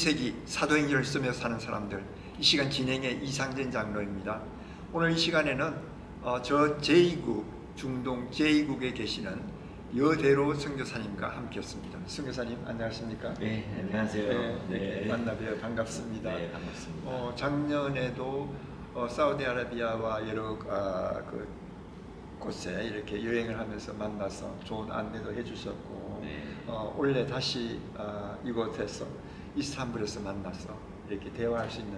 21세기 사도행전을 쓰며 사는 사람들, 이 시간 진행의 이상진 장로입니다. 오늘 이 시간에는 저 제2국, 중동 제2국에 계시는 여대로 선교사님과 함께했습니다. 선교사님 안녕하십니까? 네, 안녕하세요. 네, 만나뵈어 반갑습니다. 네, 반갑습니다. 작년에도 사우디아라비아와 여러 곳에 이렇게 여행을 하면서 만나서 좋은 안내도 해주셨고, 네. 올해 다시 이곳에서 이스탄불에서 만나서 이렇게 대화할 수 있는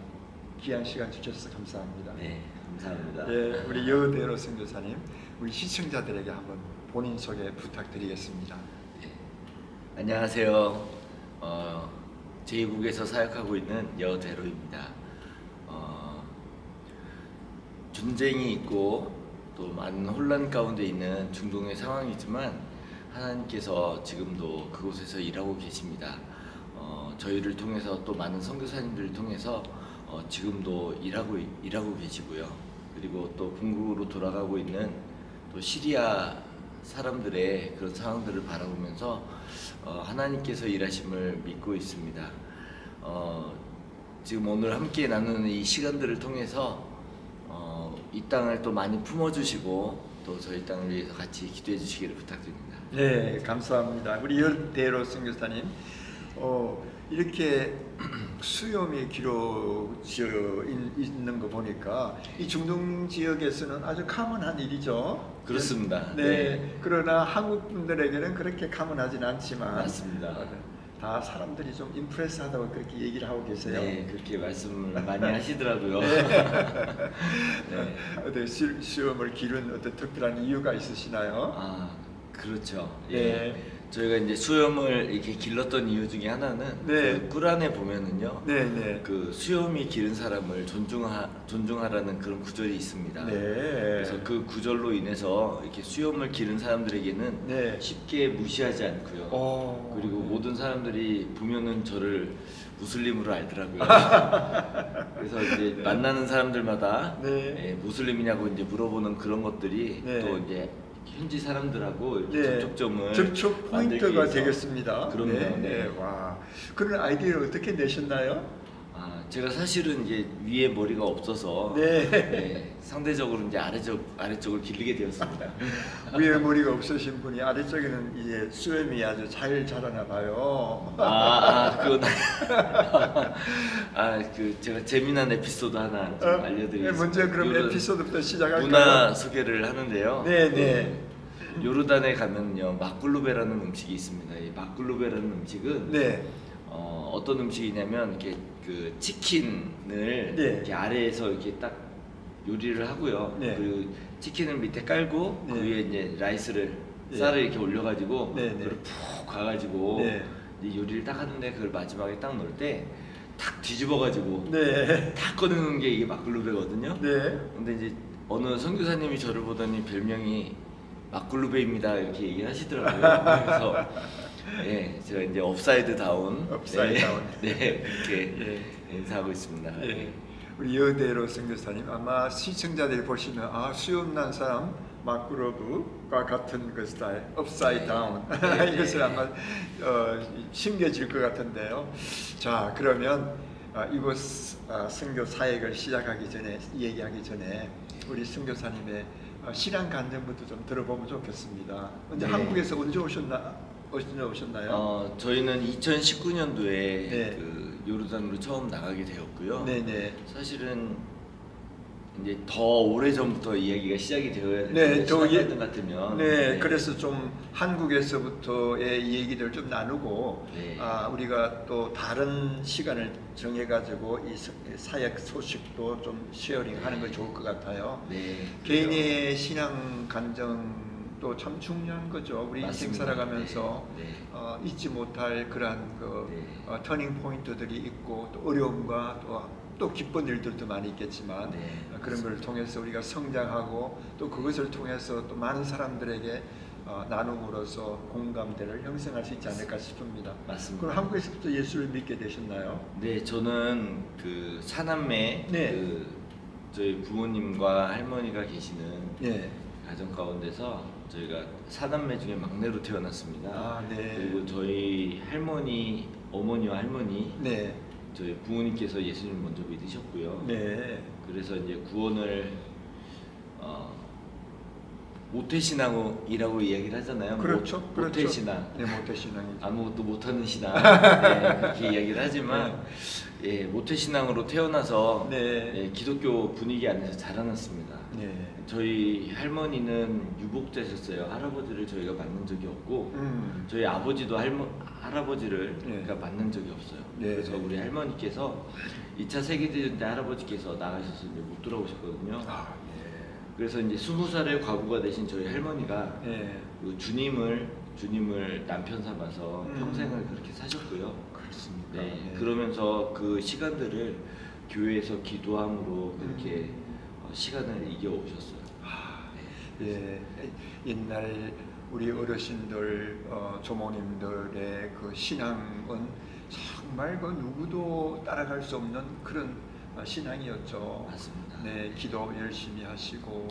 귀한 시간 주셔서 감사합니다. 네, 감사합니다. 예, 우리 여대로 선교사님, 우리 시청자들에게 한번 본인 소개 부탁드리겠습니다. 네. 안녕하세요. 제2국에서 사역하고 있는 여대로입니다. 전쟁이 있고 또 많은 혼란 가운데 있는 중동의 상황이지만 하나님께서 지금도 그곳에서 일하고 계십니다. 저희를 통해서 또 많은 선교사님들을 통해서 지금도 일하고 계시고요. 그리고 또 본국으로 돌아가고 있는 또 시리아 사람들의 그런 상황들을 바라보면서 하나님께서 일하심을 믿고 있습니다. 지금 오늘 함께 나누는 이 시간들을 통해서 이 땅을 또 많이 품어주시고 또 저희 땅을 위해서 같이 기도해 주시기를 부탁드립니다. 네, 감사합니다. 우리 여대로 선교사님, 이렇게 수염이 길어져 있는 거 보니까 이 중동 지역에서는 아주 카먼한 일이죠. 그렇습니다. 네. 네. 그러나 한국 분들에게는 그렇게 카먼하진 않지만 맞습니다. 다 사람들이 좀 임프레스하다고 그렇게 얘기를 하고 계세요. 네, 그렇게 말씀을 많이 하시더라고요. 네. 네. 어떤 수염을 기른 어떤 특별한 이유가 있으시나요? 그렇죠. 네. 예. 저희가 이제 수염을 이렇게 길렀던 이유 중에 하나는 네. 그 꿀안에 보면은요. 네. 그 수염이 기른 사람을 존중하라는 그런 구절이 있습니다. 네. 그래서 그 구절로 인해서 이렇게 수염을 기른 사람들에게는 네. 쉽게 무시하지 않고요. 그리고 모든 사람들이 보면은 저를 무슬림으로 알더라고요. 그래서 이제 만나는 사람들마다 네. 무슬림이냐고 이제 물어보는 그런 것들이 네. 또 이제 현지 사람들하고 이렇게 네. 접촉점을 접촉 포인트가 되겠습니다. 그럼요. 네. 와, 그런 아이디어를 어떻게 내셨나요? 제가 사실은 이제 위에 머리가 없어서 네. 상대적으로 이제 아래쪽을 기르게 되었습니다. 위에 머리가 없으신 분이 아래쪽에는 이제 수염이 아주 잘 자라나 봐요. 그건 제가 재미난 에피소드 하나 좀 알려드리겠습니다. 먼저 그럼 에피소드부터 시작할까요? 문화 소개를 하는데요. 네. 요르단에 가면요 마꿀루베라는 음식이 있습니다. 이 마꿀루베라는 음식은 네. 어떤 음식이냐면 이렇게 그 치킨을 이렇게 아래에서 이렇게 딱 요리를 하고요. 네. 그 치킨을 밑에 깔고 그 위에 이제 라이스를 쌀을 이렇게 올려가지고 그걸 푹 가가지고 이제 요리를 딱 하는데 그걸 마지막에 딱 넣을 때 탁 뒤집어가지고 탁 꺼내는 게 이게 마꿀루베거든요. 근데 이제 어느 선교사님이 저를 보더니 별명이 마꿀루베입니다 이렇게 얘기를 하시더라고요. 그래서 제가 이제 업사이드 다운 이렇게 인사하고 있습니다. 우리 여대로 선교사님, 아마 시청자들이 보시면 수염난 사람 마꾸로브가 같은 그 스타일, 업사이드 다운 이것을 아마 심겨질 것 같은데요. 자, 그러면 이곳 선교 사역을 시작하기 전에, 얘기하기 전에 우리 선교사님의 신앙 간증부터 좀 들어보면 좋겠습니다. 근데 한국에서 언제 오셨나요? 저희는 2019년도에 그 요르단으로 처음 나가게 되었고요. 사실은 이제 더 오래 전부터 이야기가 시작이 되어야 되는데 시작하던 같으면 그래서 좀 한국에서부터의 얘기를 좀 나누고 우리가 또 다른 시간을 정해가지고 이 사역 소식도 좀 쉐어링하는 게 좋을 것 같아요. 개인의 신앙 간증도 참 중요한 거죠. 우리 인생 살아가면서 잊지 못할 그러한 터닝 포인트들이 있고 또 어려움과 또 기쁜 일들도 많이 있겠지만 그런 걸 통해서 우리가 성장하고 또 그것을 통해서 또 많은 사람들에게 나눔으로써 공감대를 형성할 수 있지 않을까 싶습니다. 맞습니다. 그럼 한국에서부터 예수를 믿게 되셨나요? 네, 저는 그 사남매 그 저희 부모님과 할머니가 계시는 가정 가운데서 저희가 사남매 중에 막내로 태어났습니다. 그리고 저희 할머니, 어머니와 할머니 저희 부모님께서 예수님 먼저 믿으셨고요. 네. 그래서 이제 구원을 모태신앙이라고 이야기를 하잖아요. 그렇죠. 모태신앙. 네, 모태신앙이죠. 아무것도 못하는 신앙. 네, 그렇게 이야기를 하지만 예, 모태신앙으로 태어나서 예, 기독교 분위기 안에서 자라났습니다. 저희 할머니는 유복자셨어요. 할아버지를 저희가 만난 적이 없고 저희 아버지도 할아버지를 그러니까 만난 적이 없어요. 그래서 우리 할머니께서 2차 세계대전 때 할아버지께서 나가셔서 이제 못 돌아오셨거든요. 그래서 이제 20살의 과부가 되신 저희 할머니가 그 주님을 남편 삼아서 평생을 그렇게 사셨고요. 그렇습니다. 네, 그러면서 그 시간들을 교회에서 기도함으로 그렇게 시간을 이겨오셨어요. 예, 옛날 우리 어르신들, 조모님들의 그 신앙은 정말 그 누구도 따라갈 수 없는 그런 신앙이었죠. 맞습니다. 네, 기도 열심히 하시고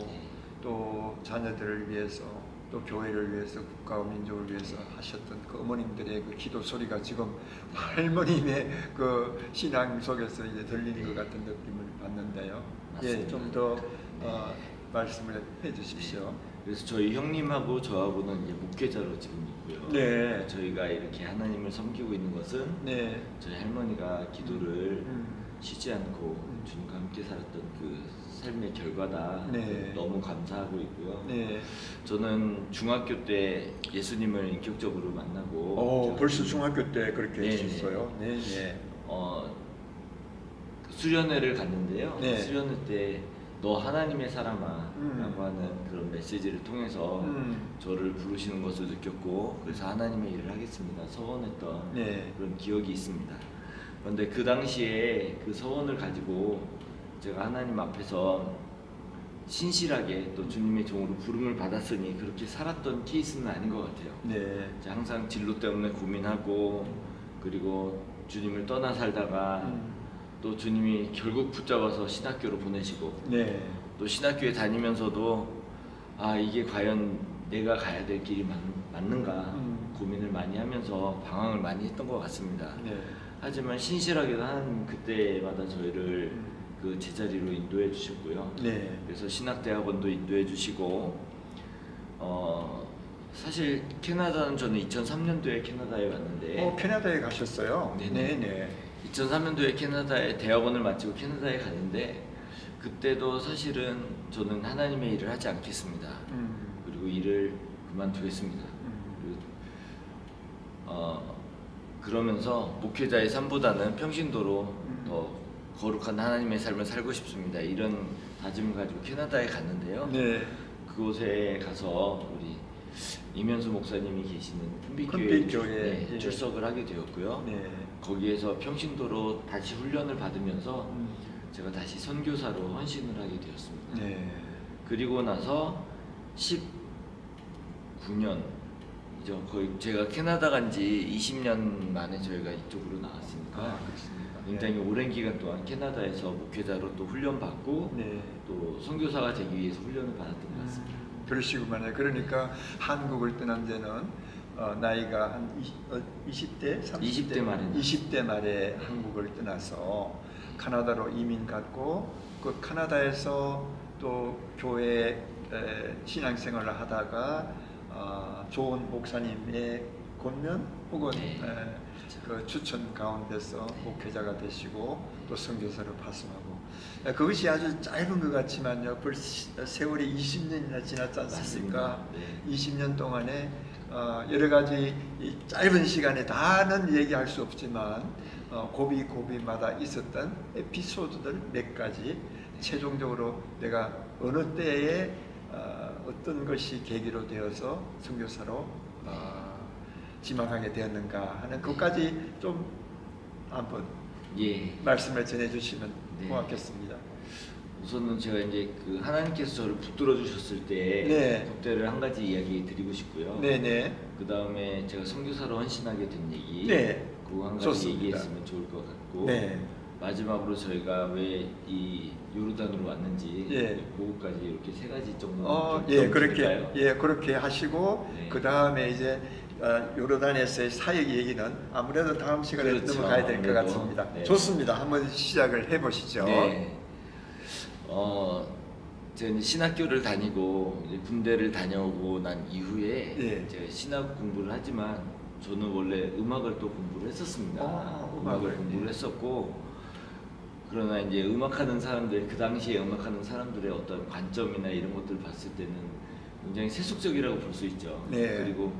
또 자녀들을 위해서 또 교회를 위해서 국가와 민족을 위해서 하셨던 그 어머님들의 그 기도 소리가 지금 할머님의 그 신앙 속에서 이제 들리는 것 같은 느낌을 받는데요. 예, 좀 더 말씀을 해주십시오. 그래서 저희 형님하고 저하고는 이제 목회자로 지금 있고요. 네. 저희가 이렇게 하나님을 섬기고 있는 것은 저희 할머니가 기도를 쉬지 않고 주님과 함께 살았던 그 삶의 결과다. 너무 감사하고 있고요. 저는 중학교 때 예수님을 인격적으로 만나고 벌써 중학교 때 그렇게 했었어요. 수련회를 갔는데요. 수련회 때 너 하나님의 사람아 라고 하는 그런 메시지를 통해서 저를 부르시는 것을 느꼈고 그래서 하나님의 일을 하겠습니다 서원했던 그런 기억이 있습니다. 그런데 그 당시에 그 서원을 가지고 제가 하나님 앞에서 신실하게 또 주님의 종으로 부름을 받았으니 그렇게 살았던 케이스는 아닌 것 같아요. 항상 진로 때문에 고민하고 그리고 주님을 떠나 살다가 또 주님이 결국 붙잡아서 신학교로 보내시고 또 신학교에 다니면서도 이게 과연 내가 가야 될 길이 맞는가 고민을 많이 하면서 방황을 많이 했던 것 같습니다. 하지만 신실하게도 하나님 그때마다 저희를 그 제자리로 인도해 주셨고요. 그래서 신학대학원도 인도해 주시고 사실 캐나다는 저는 2003년도에 캐나다에 왔는데 캐나다에 가셨어요? 2003년도에 캐나다에 대학원을 마치고 캐나다에 갔는데 그때도 사실은 저는 하나님의 일을 하지 않겠습니다. 그리고 일을 그만두겠습니다. 그러면서 목회자의 삶보다는 평신도로 더 거룩한 하나님의 삶을 살고 싶습니다. 이런 다짐을 가지고 캐나다에 갔는데요. 그곳에 가서 우리 이면수 목사님이 계시는 큰빛교회에 출석을 하게 되었고요. 거기에서 평신도로 다시 훈련을 받으면서 제가 다시 선교사로 헌신을 하게 되었습니다. 그리고 나서 19년 거의 제가 캐나다 간 지 20년 만에 저희가 이쪽으로 나왔으니까 굉장히 오랜 기간 동안 캐나다에서 목회자로 또 훈련받고 또 선교사가 되기 위해서 훈련을 받았던 것 같습니다. 그러시구만요. 그러니까 한국을 떠난 데는 나이가 한 20대? 30대? 20대 말에 한국을 떠나서 카나다로 이민 갔고 그 카나다에서 또 교회 신앙생활을 하다가 좋은 목사님의 권면 혹은 그 추천 가운데서 목회자가 되시고 또 선교사로 파송하고 그것이 아주 짧은 것 같지만요 벌써 세월이 20년이나 지났지 않습니까? 20년 동안에 여러 가지 이 짧은 시간에 다는 얘기할 수 없지만 고비마다 있었던 에피소드들 몇 가지 최종적으로 내가 어느 때에 어떤 것이 계기로 되어서 선교사로 지망하게 되었는가 하는 것까지 좀 한번 말씀을 전해주시면 고맙겠습니다. 우선은 제가 이제 그 하나님께서 저를 붙들어 주셨을 때 그때를 한 가지 이야기 드리고 싶고요. 그 다음에 제가 선교사로 헌신하게 된 얘기, 그거 한 가지 얘기했으면 좋을 것 같고, 마지막으로 저희가 왜 이 요르단으로 왔는지 그거까지 이렇게 세 가지 정도. 그렇게 하시고 그 다음에 이제 요르단에서의 사역 얘기는 아무래도 다음 시간에 그렇죠. 넘어가야 될 것 아무래도. 같습니다. 네. 좋습니다. 한번 시작을 해보시죠. 네. 제가 신학교를 다니고 이제 군대를 다녀오고 난 이후에 네. 제가 신학 공부를 하지만 저는 원래 음악을 또 공부를 했었습니다. 음악을 공부를 했었고, 그러나 이제 음악하는 사람들, 그 당시에 음악하는 사람들의 어떤 관점이나 이런 것들을 봤을 때는 굉장히 세속적이라고 볼 수 있죠. 네. 그리고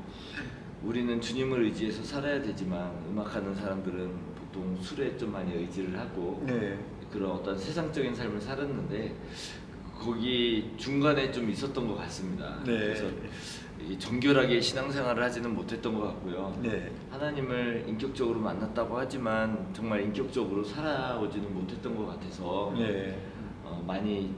우리는 주님을 의지해서 살아야 되지만 음악하는 사람들은 보통 술에 좀 많이 의지를 하고 네. 그런 어떤 세상적인 삶을 살았는데 거기 중간에 좀 있었던 것 같습니다. 네. 그래서 정결하게 신앙생활을 하지는 못했던 것 같고요. 네. 하나님을 인격적으로 만났다고 하지만 정말 인격적으로 살아오지는 못했던 것 같아서 네. 많이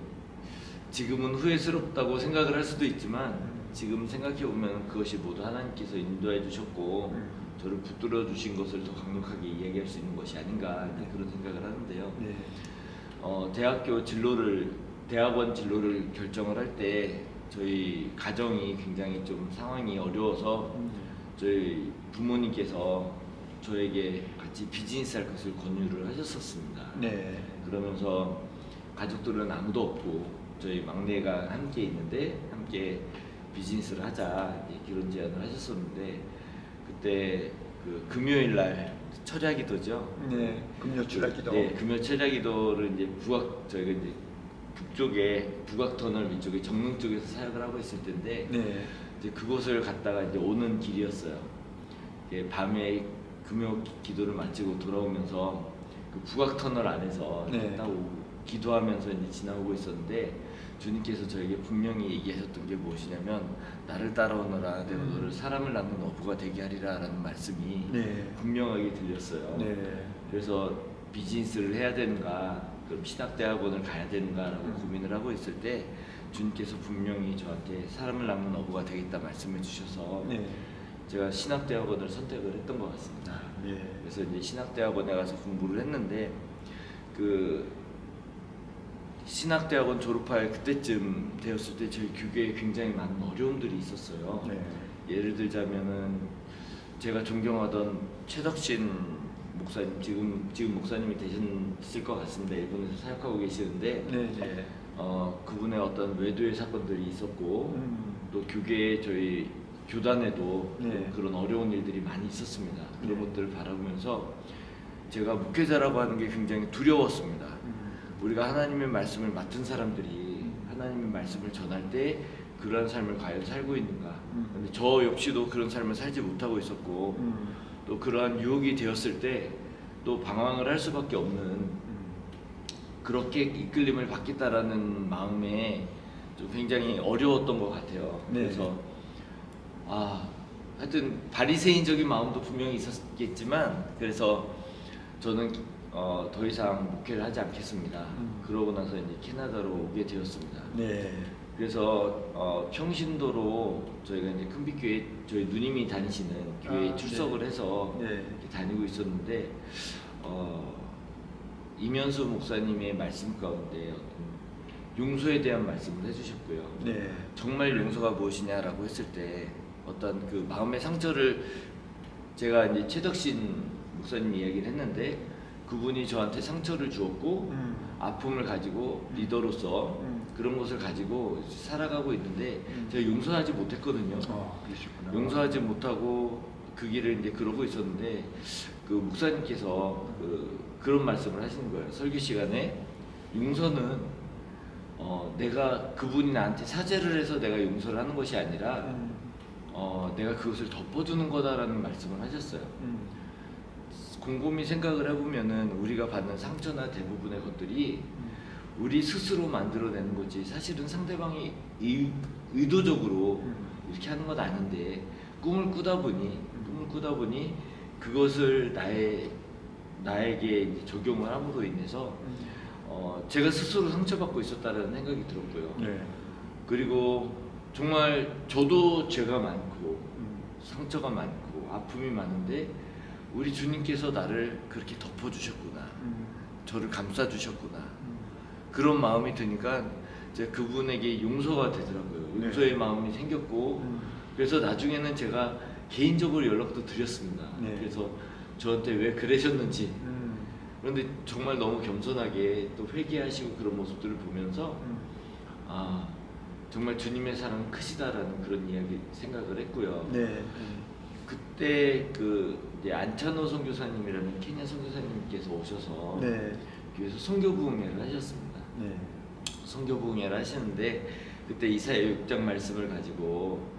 지금은 후회스럽다고 생각을 할 수도 있지만 지금 생각해 보면 그것이 모두 하나님께서 인도해 주셨고 저를 붙들어 주신 것을 더 강력하게 이야기할 수 있는 것이 아닌가 그런 생각을 하는데요. 네. 대학원 진로를 결정을 할 때 저희 가정이 굉장히 좀 상황이 어려워서 저희 부모님께서 저에게 같이 비즈니스 할 것을 권유를 하셨었습니다. 네. 그러면서 가족들은 아무도 없고 저희 막내가 함께 있는데 함께 비즈니스를 하자 이런 제안을 하셨었는데, 그때 그 금요일 날 철야기도죠. 네. 금요 철야기도. 네, 금요 철야기도를 이제 저희가 이제 북쪽에 북악터널 위쪽에 정릉 쪽에서 사역을 하고 있을 텐데 네. 이제 그곳을 갔다가 이제 오는 길이었어요. 밤에 금요 기도를 마치고 돌아오면서 그 북악터널 안에서 네. 딱 기도하면서 이제 지나오고 있었는데 주님께서 저에게 분명히 얘기하셨던 게 무엇이냐면 나를 따라오너라 내가 너를 사람을 낳는 어부가 되게 하리라 라는 말씀이 네. 분명하게 들렸어요. 네. 그래서 비즈니스를 해야 되는가 그럼 신학대학원을 가야 되는가라고 고민을 하고 있을 때 주님께서 분명히 저한테 사람을 낳는 어부가 되겠다 말씀해 주셔서 네. 제가 신학대학원을 선택을 했던 것 같습니다. 네. 그래서 이제 신학대학원에 가서 공부를 했는데 그 신학대학원 졸업할 그때쯤 되었을 때 저희 교계에 굉장히 많은 어려움들이 있었어요. 네. 예를 들자면은 제가 존경하던 최덕신 목사님, 지금 목사님이 되셨을 것 같습니다. 일본에서 사역하고 계시는데 네. 그분의 어떤 외도의 사건들이 있었고 또 교계에 저희 교단에도 네. 그런 어려운 일들이 많이 있었습니다. 그런 것들을 바라보면서 제가 목회자라고 하는 게 굉장히 두려웠습니다. 우리가 하나님의 말씀을 맡은 사람들이 하나님의 말씀을 전할 때 그러한 삶을 과연 살고 있는가. 근데 저 역시도 그런 삶을 살지 못하고 있었고 또 그러한 유혹이 되었을 때 또 방황을 할 수밖에 없는 그렇게 이끌림을 받겠다라는 마음에 좀 굉장히 어려웠던 것 같아요. 네. 그래서 하여튼 바리새인적인 마음도 분명히 있었겠지만 그래서 저는 더 이상 목회를 하지 않겠습니다. 그러고 나서 이제 캐나다로 오게 되었습니다. 네. 그래서 평신도로 저희가 이제 큰빛교회 저희 누님이 다니시는 교회에 출석을 네. 해서 네. 이렇게 다니고 있었는데 이면수 목사님의 말씀 가운데 어떤 용서에 대한 말씀을 해주셨고요. 네. 정말 용서가 무엇이냐라고 했을 때 어떤 그 마음의 상처를 제가 이제 최덕신 목사님 이야기를 했는데 그분이 저한테 상처를 주었고 아픔을 가지고 리더로서 그런 것을 가지고 살아가고 있는데 제가 용서하지 못했거든요. 그러시구나. 용서하지 못하고 그 길을 이제 그러고 있었는데 그 목사님께서 그런 말씀을 하시는 거예요. 설교 시간에 용서는 내가 그분이 나한테 사죄를 해서 내가 용서를 하는 것이 아니라 내가 그것을 덮어두는 거다라는 말씀을 하셨어요. 곰곰이 생각을 해보면은 우리가 받는 상처나 대부분의 것들이 우리 스스로 만들어내는 거지 사실은 상대방이 의도적으로 이렇게 하는 건 아닌데 꿈을 꾸다 보니 그것을 나에게 이제 적용을 함으로 인해서 제가 스스로 상처받고 있었다는 생각이 들었고요. 네. 그리고 정말 저도 죄가 많고 상처가 많고 아픔이 많은데 우리 주님께서 나를 그렇게 덮어주셨구나. 저를 감싸주셨구나. 그런 마음이 드니까 제가 그분에게 용서가 되더라고요. 용서의 마음이 생겼고 그래서 나중에는 제가 개인적으로 연락도 드렸습니다. 네. 그래서 저한테 왜 그러셨는지. 그런데 정말 너무 겸손하게 또 회개하시고 그런 모습들을 보면서 아 정말 주님의 사랑은 크시다라는 그런 이야기 생각을 했고요. 네. 그때 그 이제 안찬호 선교사님이라는 케냐 선교사님께서 오셔서 네. 교회에서 선교 부흥회를 하셨습니다. 네. 선교 부흥회를 하시는데 그때 이사야 6장 말씀을 가지고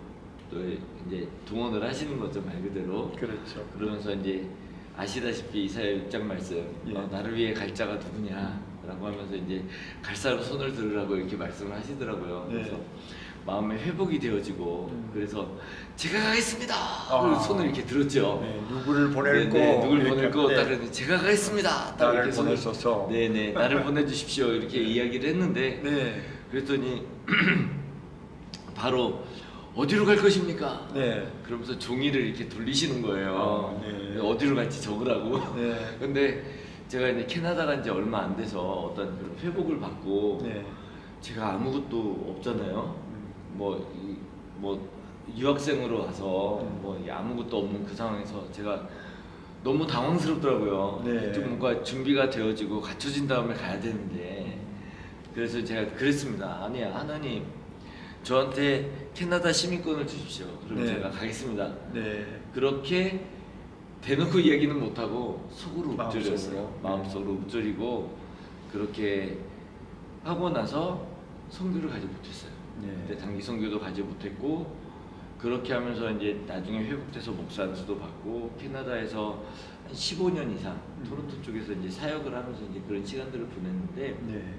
또 이제 동원을 하시는 거죠, 말 그대로. 그렇죠. 그러면서 이제 아시다시피 이사야 6장 말씀 예. 나를 위해 갈 자가 누구냐라고 하면서 이제 갈 사람 손을 들으라고 이렇게 말씀을 하시더라고요. 네. 그래서 마음에 회복이 되어지고 그래서 제가 가겠습니다. 아. 손을 이렇게 들었죠. 네. 누구를 보낼 거, 누굴 보낼 거, 네. 딱 그랬는데 제가 가겠습니다. 딱 나를 이렇게 손을 보내소서. 네네 나를 보내주십시오 이렇게 이야기를 했는데 네. 그랬더니 바로 어디로 갈 것입니까? 네. 그러면서 종이를 이렇게 돌리시는 거예요. 네. 어디로 갈지 적으라고. 네. 근데 제가 이제 캐나다 간 지 얼마 안 돼서 어떤 그런 회복을 받고 네. 제가 아무것도 없잖아요. 뭐 유학생으로 와서 뭐 아무것도 없는 그 상황에서 제가 너무 당황스럽더라고요. 네. 좀 뭔가 준비가 되어지고 갖춰진 다음에 가야 되는데 그래서 제가 그랬습니다. 아니야 하나님 저한테 캐나다 시민권을 주십시오. 그럼 네. 제가 가겠습니다. 네. 그렇게 대놓고 이야기는 못하고 속으로 읊조렸어요. 마음속으로. 마음속으로 읊조리고 그렇게 하고 나서 선교를 가지 못했어요. 네. 그때 단기 선교도 가지 못했고 그렇게 하면서 이제 나중에 회복돼서 목사 안수도 받고 캐나다에서 한 15년 이상 토론토 쪽에서 이제 사역을 하면서 이제 그런 시간들을 보냈는데 네.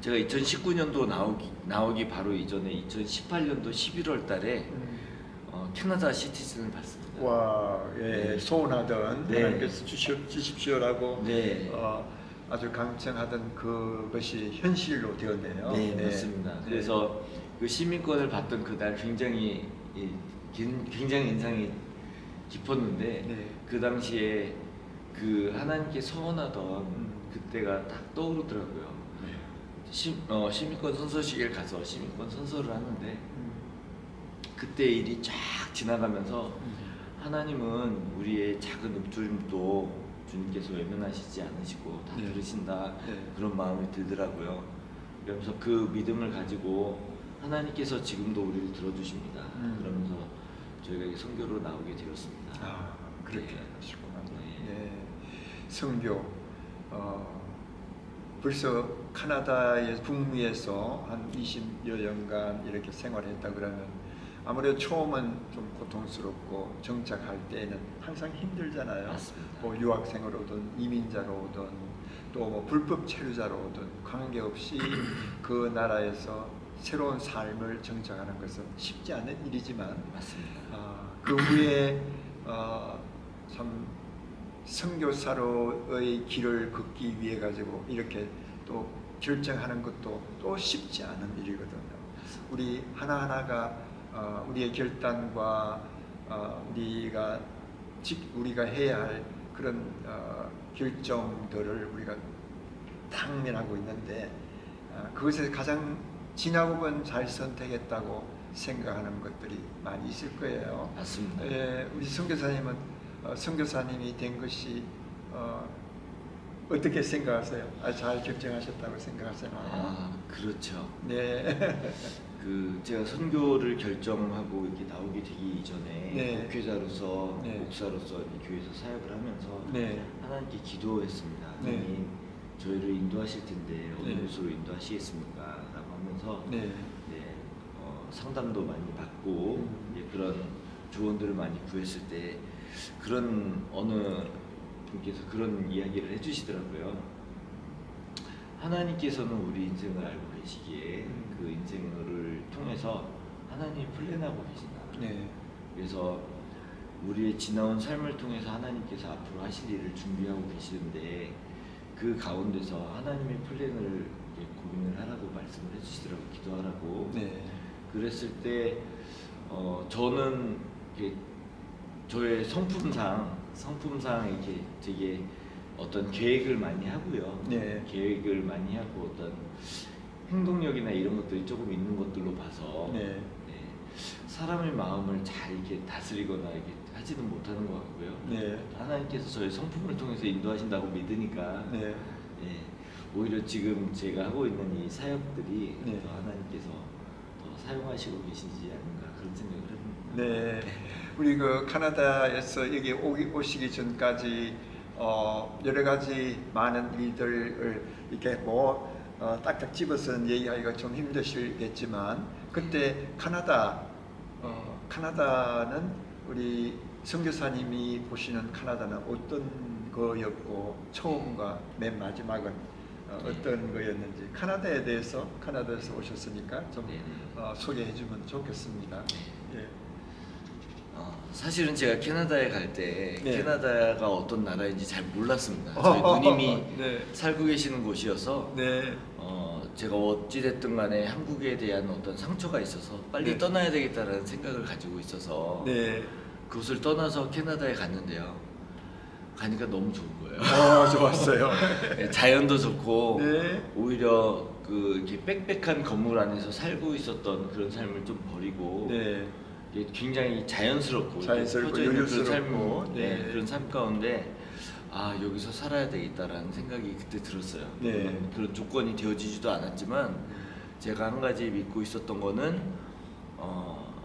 제가 2019년도 나오기 바로 이전에 2018년도 11월 달에 캐나다 시티즌을 받습니다. 와, 예, 네. 소원하던 네. 하나님께서 주십시오라고 네. 아주 강청하던 그것이 현실로 되었네요. 네, 맞습니다. 네. 그래서 그 시민권을 받던 그날 굉장히 인상이 깊었는데 네. 그 당시에 그 하나님께 소원하던 그때가 딱 떠오르더라고요. 네. 시민권 선서식에 가서 시민권 선서를 하는데 그때 일이 쫙 지나가면서 하나님은 우리의 작은 읊조림도 주님께서 외면하시지 않으시고 다 네. 들으신다 네. 그런 마음이 들더라고요. 그러면서 그 믿음을 가지고 하나님께서 지금도 우리를 들어주십니다. 그러면서 저희가 선교로 나오게 되었습니다. 아, 그렇게 네. 하시구나. 네. 네. 선교. 벌써 카나다의 북미에서 한 20여 년간 이렇게 생활했다 그러면 아무래도 처음은 좀 고통스럽고 정착할 때는 항상 힘들잖아요. 맞습니다. 뭐 유학생으로 오든 이민자로 오든 또 뭐 불법 체류자로 오든 관계없이 그 나라에서 새로운 삶을 정착하는 것은 쉽지 않은 일이지만 맞습니다. 그 후에 참 선교사로의 길을 걷기 위해 가지고 이렇게 또 결정하는 것도 또 쉽지 않은 일이거든요. 우리 하나하나가 우리의 결단과 우리가 해야 할 그런 결정들을 우리가 당면하고 있는데 그것에서 가장 지나고은 잘 선택했다고 생각하는 것들이 많이 있을 거예요. 맞습니다. 우리 선교사님은 선교사님이 된 것이 어떻게 생각하세요? 잘 결정하셨다고 생각하세요? 그렇죠. 네. 제가 선교를 결정하고 이렇게 나오게 되기 이전에 네. 목회자로서 네. 목사로서 교회에서 사역을 하면서 네. 하나님께 기도했습니다. 네. 하나님 저희를 인도하실 텐데 어느 네. 곳으로 인도하시겠습니까? 라고 하면서 네. 상담도 많이 받고 이제 그런 조언들을 많이 구했을 때 그런 어느 분께서 그런 이야기를 해주시더라고요. 하나님께서는 우리 인생을 알고 계시기에 그 인생을 통해서 하나님이 플랜하고 계신다. 네. 그래서 우리의 지나온 삶을 통해서 하나님께서 앞으로 하실 일을 준비하고 계시는데 그 가운데서 하나님의 플랜을 고민을 하라고 말씀을 해주시더라고요. 기도하라고. 네. 그랬을 때 저는 저의 성품상 이렇게 되게 어떤 계획을 많이 하고요. 네. 계획을 많이 하고 어떤 행동력이나 이런 것들이 조금 있는 것들로 봐서 네. 사람의 마음을 잘 이렇게 다스리거나 이렇게 하지는 못하는 것 같고요. 네. 하나님께서 저희 성품을 통해서 인도하신다고 믿으니까 네. 예, 오히려 지금 제가 하고 있는 이 사역들이 네. 더 하나님께서 더 사용하시고 계시지 않는가 그런 생각을 합니다. 네. 우리 그 캐나다에서 여기 오시기 전까지 여러 가지 많은 일들을 이렇게 뭐 딱딱 집어서 얘기하기가 좀 힘드시겠지만 그때 캐나다는 우리 선교사님이 보시는 캐나다는 어떤 거였고 처음과 맨 마지막은 어떤 거였는지 캐나다에 대해서 캐나다에서 오셨으니까 좀 소개해주면 좋겠습니다. 예. 사실은 제가 캐나다에 갈 때 네. 캐나다가 어떤 나라인지 잘 몰랐습니다. 저희 누님이 네. 살고 계시는 곳이어서 네. 제가 어찌됐든 간에 한국에 대한 어떤 상처가 있어서 빨리 네. 떠나야 되겠다라는 생각을 가지고 있어서 네. 그곳을 떠나서 캐나다에 갔는데요. 가니까 너무 좋은 거예요. 좋았어요. 네, 자연도 좋고 네. 오히려 그 이렇게 빽빽한 건물 안에서 살고 있었던 그런 삶을 좀 버리고 네. 이게 굉장히 자연스럽고 펴져 있는 그런 삶, 네. 그런 삶 가운데 여기서 살아야 되겠다라는 생각이 그때 들었어요. 네. 그런 조건이 되어지지도 않았지만 제가 한 가지 믿고 있었던 거는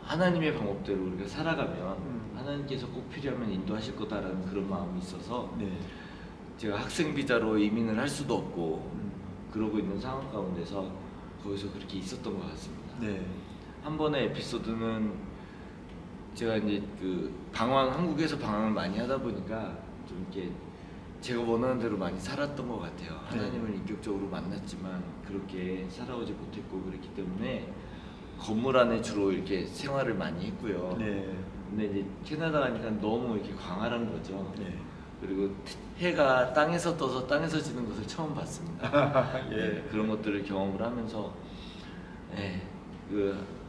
하나님의 방법대로 우리가 살아가면 하나님께서 꼭 필요하면 인도하실 거다라는 그런 마음이 있어서 네. 제가 학생 비자로 이민을 할 수도 없고 그러고 있는 상황 가운데서 거기서 그렇게 있었던 것 같습니다. 네. 한 번의 에피소드는 제가 이제 한국에서 방황을 많이 하다 보니까 좀 이렇게 제가 원하는 대로 많이 살았던 것 같아요. 하나님을 인격적으로 만났지만 그렇게 살아오지 못했고 그랬기 때문에 건물 안에 주로 이렇게 생활을 많이 했고요. 네. 근데 이제 캐나다 가니까 너무 이렇게 광활한 거죠. 네. 그리고 해가 땅에서 떠서 땅에서 지는 것을 처음 봤습니다. 예. 네, 그런 것들을 경험을 하면서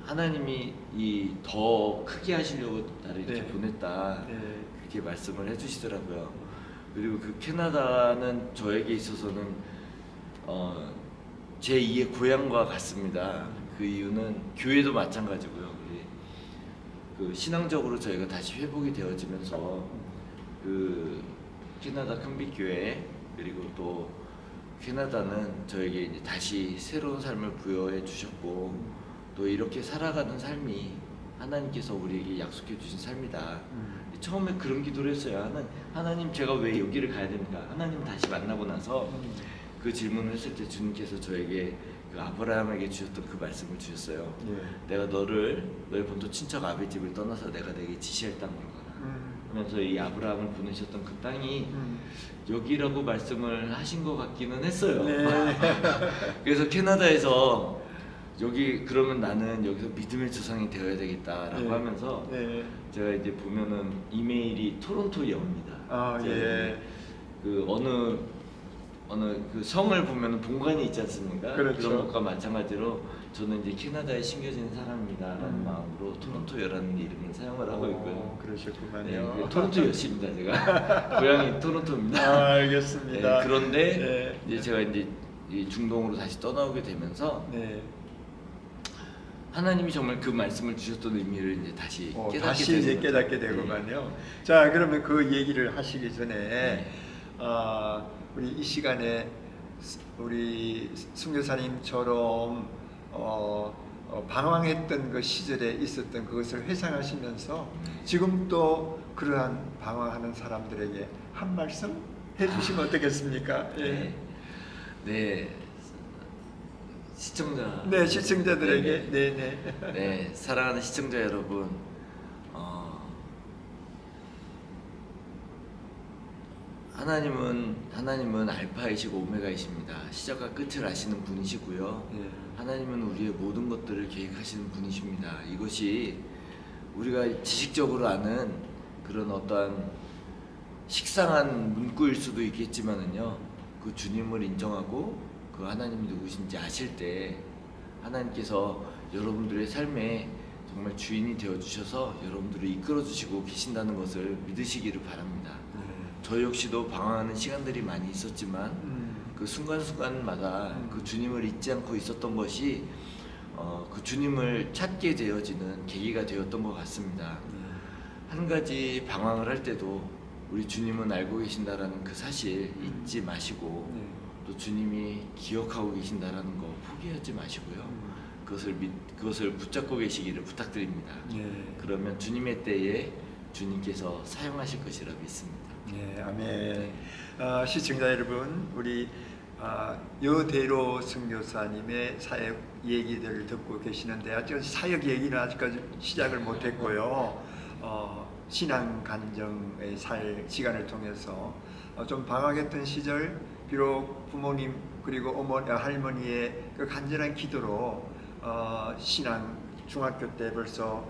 하나님이 더 크게 하시려고 나를 이렇게 보냈다 그렇게 말씀을 해주시더라고요. 그리고 그 캐나다는 저에게 있어서는 제 2의 고향과 같습니다. 그 이유는 교회도 마찬가지고요. 그 신앙적으로 저희가 다시 회복이 되어지면서 그 캐나다 큰빛교회 그리고 또 캐나다는 저에게 이제 다시 새로운 삶을 부여해 주셨고 또 이렇게 살아가는 삶이 하나님께서 우리에게 약속해 주신 삶이다. 처음에 그런 기도를 했어요. 하나님 제가 왜 여기를 가야 됩니까? 하나님 다시 만나고 나서 그 질문을 했을 때 주님께서 저에게 그 아브라함에게 주셨던 그 말씀을 주셨어요. 내가 너의 본토 친척 아비 집을 떠나서 내가 내게 지시할 땅으로 가라. 하면서 이 아브라함을 보내셨던 그 땅이 여기라고 말씀을 하신 것 같기는 했어요. 네. 그래서 캐나다에서 여기 그러면 나는 여기서 믿음의 조상이 되어야 되겠다라고 하면서 제가 이제 보면은 이메일이 토론토 영입니다. 그 어느 그 성을 보면은 본관이 있지 않습니까? 그렇죠. 그런 것과 마찬가지로 저는 이제 캐나다에 심겨진 사람이다라는 마음으로 토론토여라는 이름을 사용을 하고 있고요. 그러셨구만요. 네, 토론토 여씨입니다. 제가 고향이 토론토입니다. 알겠습니다. 그런데 이제 제가 이제 이 중동으로 다시 떠나오게 되면서 하나님이 정말 그 말씀을 주셨던 의미를 이제 다시 깨닫게 되고만요. 자, 그러면 그 얘기를 하시기 전에 우리 이 시간에 우리 선교사님처럼 방황했던 그 시절에 있었던 그것을 회상하시면서 지금 또 그러한 방황하는 사람들에게 한 말씀 해주시면 어떻겠습니까? 네. 시청자. 시청자들에게. 사랑하는 시청자 여러분, 하나님은 알파이시고 오메가이십니다. 시작과 끝을 아시는 분이시고요. 하나님은 우리의 모든 것들을 계획하시는 분이십니다. 이것이 우리가 지식적으로 아는 그런 어떠한 식상한 문구일 수도 있겠지만은요, 그 주님을 인정하고 그 하나님이 누구신지 아실 때 하나님께서 여러분들의 삶에 정말 주인이 되어 주셔서 여러분들을 이끌어 주시고 계신다는 것을 믿으시기를 바랍니다. 저 역시도 방황하는 시간들이 많이 있었지만 그 순간순간마다 그 주님을 잊지 않고 있었던 것이 그 주님을 찾게 되어지는 계기가 되었던 것 같습니다. 한 가지 방황을 할 때도 우리 주님은 알고 계신다라는 그 사실 잊지 마시고 또 주님이 기억하고 계신다라는 거 포기하지 마시고요. 그것을 붙잡고 계시기를 부탁드립니다. 그러면 주님의 때에 주님께서 사용하실 것이라 믿습니다. 아멘. 시청자 여러분, 우리 여대로 선교사님의 사역 얘기들을 듣고 계시는데 아직 사역 얘기는 아직까지 시작을 못했고요. 신앙 간정의 시간을 통해서 좀 방황했던 시절, 비록 부모님 그리고 어머니 할머니의 그 간절한 기도로 신앙 중학교 때 벌써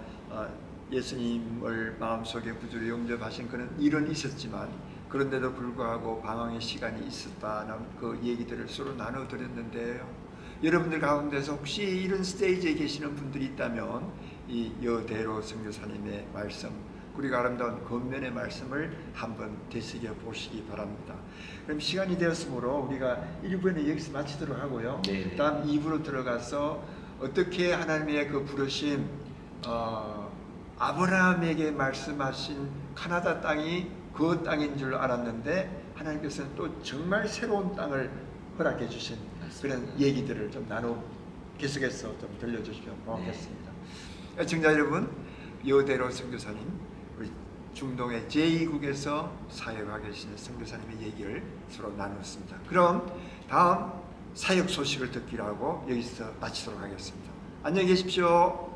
예수님을 마음속에 구주로 영접하신 그런 일은 있었지만 그런데도 불구하고 방황의 시간이 있었다는 그 얘기들을 서로 나눠드렸는데요. 여러분들 가운데서 혹시 이런 스테이지에 계시는 분들이 있다면 이 여대로 선교사님의 말씀, 그리고 아름다운 겉면의 말씀을 한번 되새겨 보시기 바랍니다. 그럼 시간이 되었으므로 우리가 1부는 여기서 마치도록 하고요. 다음 2부로 들어가서 어떻게 하나님의 그 부르심, 아브라함에게 말씀하신 카나다 땅이 그 땅인 줄 알았는데 하나님께서는 또 정말 새로운 땅을 허락해 주신 그런 얘기들을 좀 계속해서 좀 들려주시면 고맙겠습니다. 시청자 여러분, 여대로 선교사님, 우리 중동의 제2국에서 사역하고 계시는 선교사님의 얘기를 서로 나눴습니다. 그럼 다음 사역 소식을 듣기로 하고 여기서 마치도록 하겠습니다. 안녕히 계십시오.